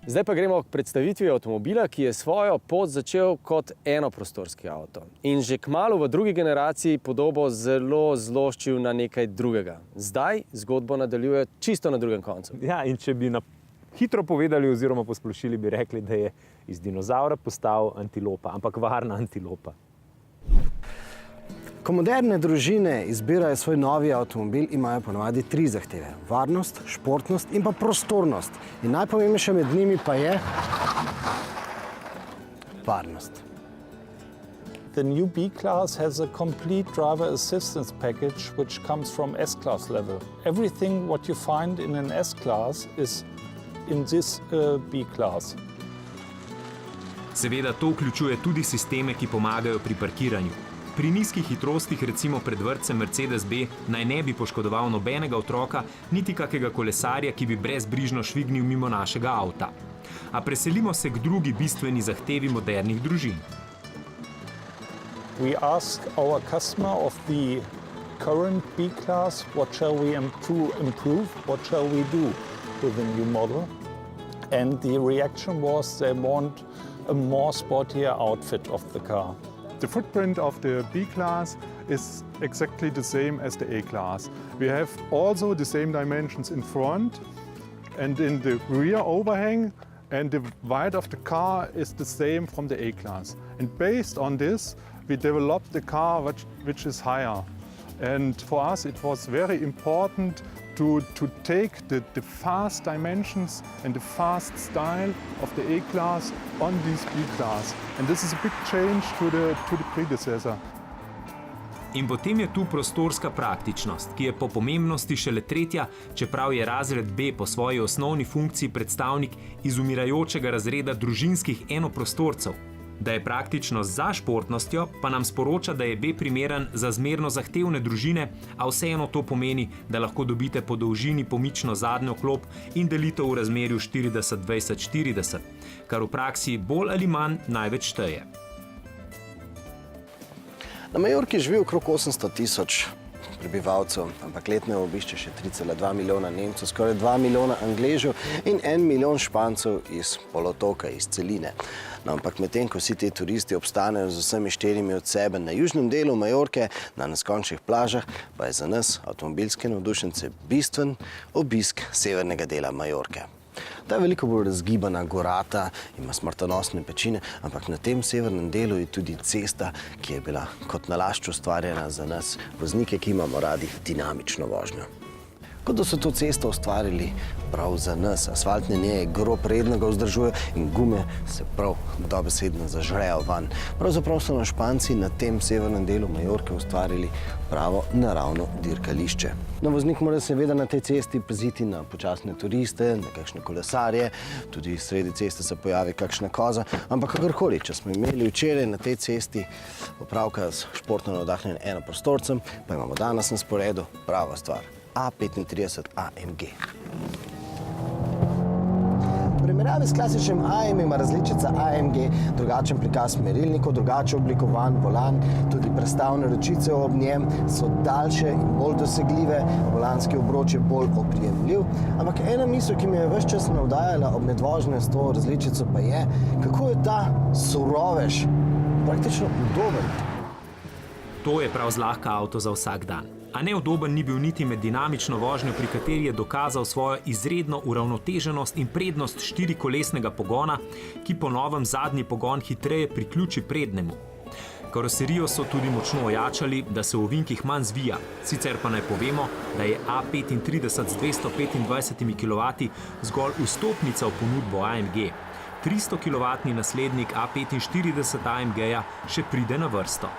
Zdaj pa gremo k predstavitvi avtomobila, ki je svojo pot začel kot enoprostorski avto. In že kmalu v drugi generaciji podobo zelo zloščil na nekaj drugega. Zdaj zgodbo nadaljuje čisto na drugem koncu. Ja, in če bi hitro povedali oziroma posplošili, bi rekli, da je iz dinozaura postal antilopa, ampak varna antilopa. Ko moderne družine izbirajo svoj novi avtomobil, imajo ponavadi 3 zahteve. Varnost, športnost in pa prostornost. In najpomembnejša med njimi pa je varnost. The new B-Class has a complete driver assistance package which comes from S-Class level. Everything what you find in an S-Class is in this B-Class. Seveda to vključuje tudi sisteme, ki pomagajo pri parkiranju. Pri nizkih hitrostih, recimo pred vrtcem Mercedes B, naj ne bi poškodoval nobenega otroka, niti kakega kolesarja, ki bi brezbrižno švignil mimo našega avta. A preselimo se k drugi bistveni zahtevi modernih družin. We ask our customer of the current B-Class, what shall we improve, what shall we do with the new model? And the reaction was they want a more sportier outfit of the car. The footprint of the B-Class is exactly the same as the A-Class. We have also the same dimensions in front and in the rear overhang, and the weight of the car is the same from the A-Class. And based on this, we developed the car which is higher. And for us it was very important to take the fast dimensions and the fast style of the A-Class on this B-Class. And this is a big change to the predecessor. In potem je tu prostorska praktičnost, ki je po pomembnosti šele tretja, čeprav je razred B po svoji osnovni funkciji predstavnik izumirajočega razreda družinskih enoprostorcev. Da je praktičnost za športnostjo, pa nam sporoča, da je B primeren za zmerno zahtevne družine, a vseeno to pomeni, da lahko dobite po dolžini pomično zadnjo klop in delitev v razmerju 40-20-40, kar v praksi bolj ali manj največ šteje. Na Majorki živi okrog 800 000 prebivalcev, ampak letno obišče še 3,2 milijona Nemcev, skoraj 2 milijona Angležev in 1 milijon Špancev iz polotoka, iz celine. No, ampak medtem, ko vsi ti turisti obstanejo z vsemi 4 od sebe na južnem delu Majorke, na neskončnih plažah, pa je za nas, avtomobilske navdušence, bistven obisk severnega dela Majorke. Ta je veliko bolj razgibana, gorata, ima smrtonosne pečine, ampak na tem severnem delu je tudi cesta, ki je bila kot nalašč ustvarjena za nas, voznike, ki imamo radi dinamično vožnjo. Kot da so to cesto ustvarili prav za nas. Asfaltne njeje grob redno ga vzdržujejo in gume se prav dobesedno zažrejo van. Pravzaprav so na Španci na tem severnem delu Majorke ustvarili pravo naravno dirkališče. No, voznik mora seveda na tej cesti paziti na počasne turiste, na kakšne kolesarje, tudi sredi ceste se pojavi kakšna koza, ampak kakorkoli, če smo imeli včeraj na tej cesti opravka s športno navdahnjenim enoprostorcem, pa imamo danes na sporedu prava stvar. A35 AMG. V primerjavi s klasičnim AM ima različica AMG drugačen prikaz merilnikov, drugače oblikovan volan, tudi prestavne ročice ob njem so daljše in bolj dosegljive, volanski obroč je bolj oprijemljiv, ampak ena misel, ki mi je ves čas navdajala ob medvožnju s to različico, pa je, kako je ta surovež praktično udoben. To je prav zlahka avto za vsak dan. A neudoben ni bil niti med dinamično vožnjo, pri kateri je dokazal svojo izredno uravnoteženost in prednost štirikolesnega pogona, ki po novem zadnji pogon hitreje priključi prednjemu. Karoserijo so tudi močno ojačali, da se v ovinkih manj zvija. Sicer pa naj povemo, da je A35 z 225 kW zgolj vstopnica v ponudbo AMG. 300 kW naslednik A45 AMG-ja še pride na vrsto.